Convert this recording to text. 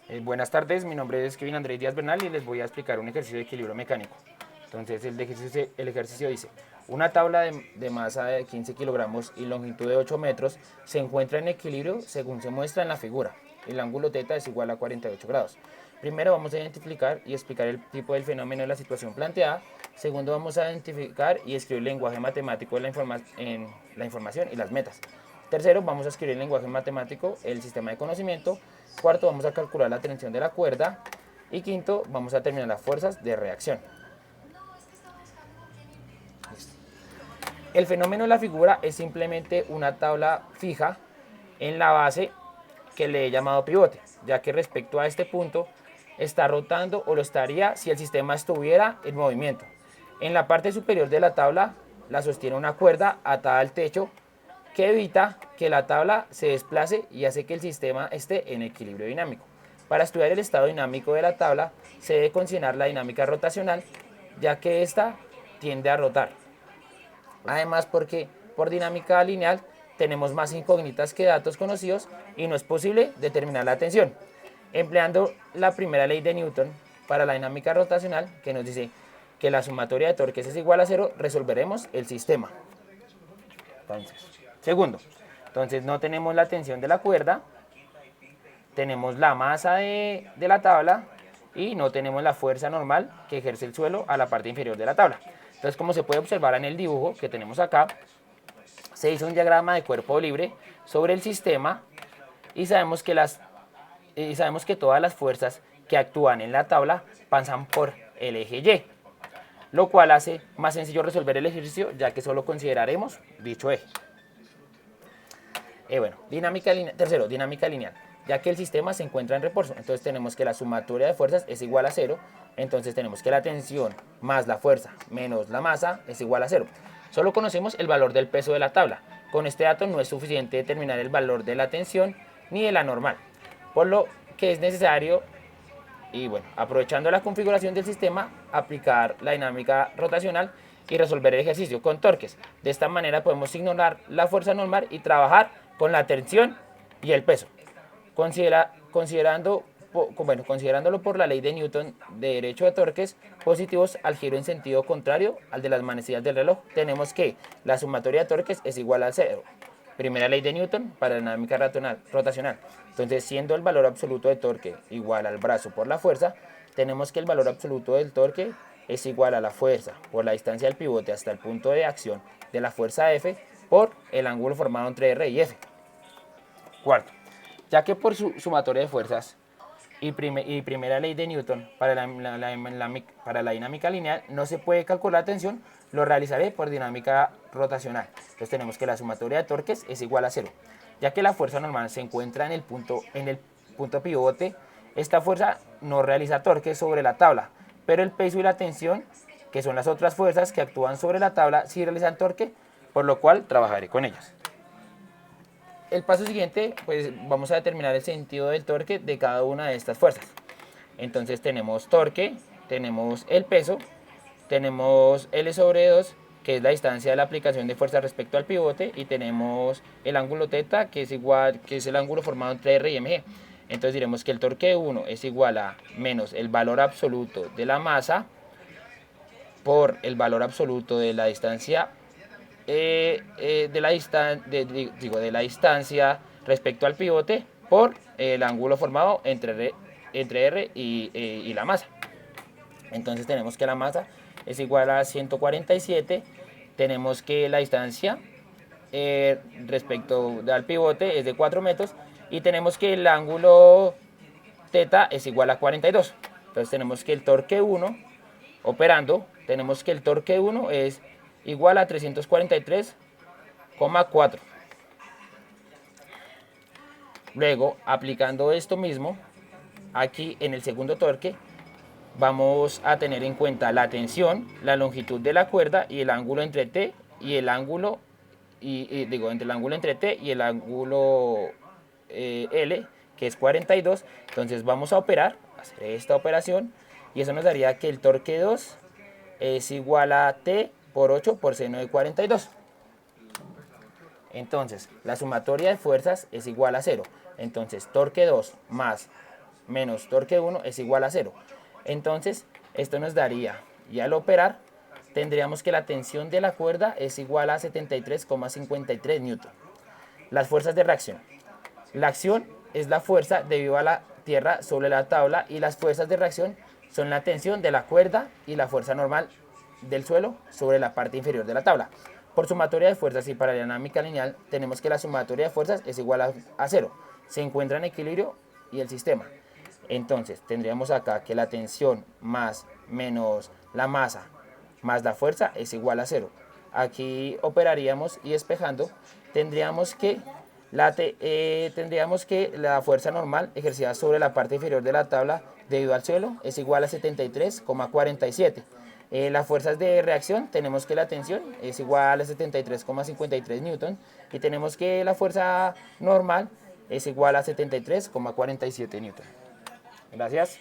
Buenas tardes, mi nombre es Kevin Andrés Díaz Bernal y les voy a explicar un ejercicio de equilibrio mecánico. Entonces el ejercicio dice, una tabla de masa de 15 kilogramos y longitud de 8 metros se encuentra en equilibrio según se muestra en la figura. El ángulo θ es igual a 48 grados. Primero vamos a identificar y explicar el tipo del fenómeno de la situación planteada. Segundo, vamos a identificar y escribir el lenguaje matemático de en la información y las metas. Tercero, vamos a escribir en lenguaje matemático el sistema de conocimiento. Cuarto, vamos a calcular la tensión de la cuerda. Y quinto, vamos a determinar las fuerzas de reacción. El fenómeno de la figura es simplemente una tabla fija en la base que le he llamado pivote, ya que respecto a este punto está rotando o lo estaría si el sistema estuviera en movimiento. En la parte superior de la tabla la sostiene una cuerda atada al techo que evita que la tabla se desplace y hace que el sistema esté en equilibrio dinámico. Para estudiar el estado dinámico de la tabla se debe considerar la dinámica rotacional, ya que ésta tiende a rotar. Además, porque por dinámica lineal tenemos más incógnitas que datos conocidos y no es posible determinar la tensión. Empleando la primera ley de Newton para la dinámica rotacional, que nos dice que la sumatoria de torques es igual a cero, resolveremos el sistema. Segundo, entonces no tenemos la tensión de la cuerda, tenemos la masa de la tabla y no tenemos la fuerza normal que ejerce el suelo a la parte inferior de la tabla. Entonces, como se puede observar en el dibujo que tenemos acá, se hizo un diagrama de cuerpo libre sobre el sistema y sabemos que todas las fuerzas que actúan en la tabla pasan por el eje Y, lo cual hace más sencillo resolver el ejercicio, ya que solo consideraremos dicho eje. Tercero, dinámica lineal, ya que el sistema se encuentra en reposo. Entonces tenemos que la sumatoria de fuerzas es igual a cero. Entonces tenemos que la tensión más la fuerza menos la masa es igual a cero. Solo conocemos el valor del peso de la tabla. Con este dato no es suficiente determinar el valor de la tensión ni de la normal, por lo que es necesario, y bueno, aprovechando la configuración del sistema, aplicar la dinámica rotacional y resolver el ejercicio con torques. De esta manera podemos ignorar la fuerza normal y trabajar con la tensión y el peso. Considerándolo por la ley de Newton de derecho de torques positivos al giro en sentido contrario al de las manecillas del reloj, tenemos que la sumatoria de torques es igual a cero. Primera ley de Newton para la dinámica rotacional. Entonces, siendo el valor absoluto de torque igual al brazo por la fuerza, tenemos que el valor absoluto del torque es igual a la fuerza por la distancia del pivote hasta el punto de acción de la fuerza F por el ángulo formado entre R y F. Cuarto, ya que por su sumatoria de fuerzas y primera ley de Newton para la dinámica lineal no se puede calcular la tensión, lo realizaré por dinámica rotacional. Entonces tenemos que la sumatoria de torques es igual a cero. Ya que la fuerza normal se encuentra en el punto pivote, esta fuerza no realiza torques sobre la tabla, pero el peso y la tensión, que son las otras fuerzas que actúan sobre la tabla, sí realizan torque, por lo cual trabajaré con ellas. El paso siguiente, pues vamos a determinar el sentido del torque de cada una de estas fuerzas. Entonces tenemos torque, tenemos el peso, tenemos L sobre 2, que es la distancia de la aplicación de fuerza respecto al pivote, y tenemos el ángulo θ, que es el ángulo formado entre R y MG. Entonces diremos que el torque 1 es igual a menos el valor absoluto de la masa por el valor absoluto de la distancia de la distancia respecto al pivote por el ángulo formado entre R y la masa. Entonces tenemos que la masa es igual a 147, tenemos que la distancia respecto al pivote es de 4 metros y tenemos que el ángulo θ es igual a 42. Entonces tenemos que el torque 1 operando, tenemos que el torque 1 es igual a 343,4. Luego, aplicando esto mismo, aquí en el segundo torque, vamos a tener en cuenta la tensión, la longitud de la cuerda y el ángulo entre T y el ángulo, entre el ángulo entre T y el ángulo L, que es 42. Entonces vamos a hacer esta operación, y eso nos daría que el torque 2 es igual a T por 8 por seno de 42. Entonces, la sumatoria de fuerzas es igual a 0. Entonces, torque 2 más menos torque 1 es igual a 0. Entonces, esto nos daría, y al operar, tendríamos que la tensión de la cuerda es igual a 73,53 newton. Las fuerzas de reacción. La acción es la fuerza debido a la tierra sobre la tabla y las fuerzas de reacción son la tensión de la cuerda y la fuerza normal del suelo sobre la parte inferior de la tabla. Por sumatoria de fuerzas y para la dinámica lineal tenemos que la sumatoria de fuerzas es igual a 0. Se encuentra en equilibrio y el sistema. Entonces tendríamos acá que la tensión más menos la masa más la fuerza es igual a 0. Aquí operaríamos y despejando tendríamos que la fuerza normal ejercida sobre la parte inferior de la tabla debido al suelo es igual a 73,47. Las fuerzas de reacción tenemos que la tensión es igual a 73,53 newton y tenemos que la fuerza normal es igual a 73,47 newton. Gracias.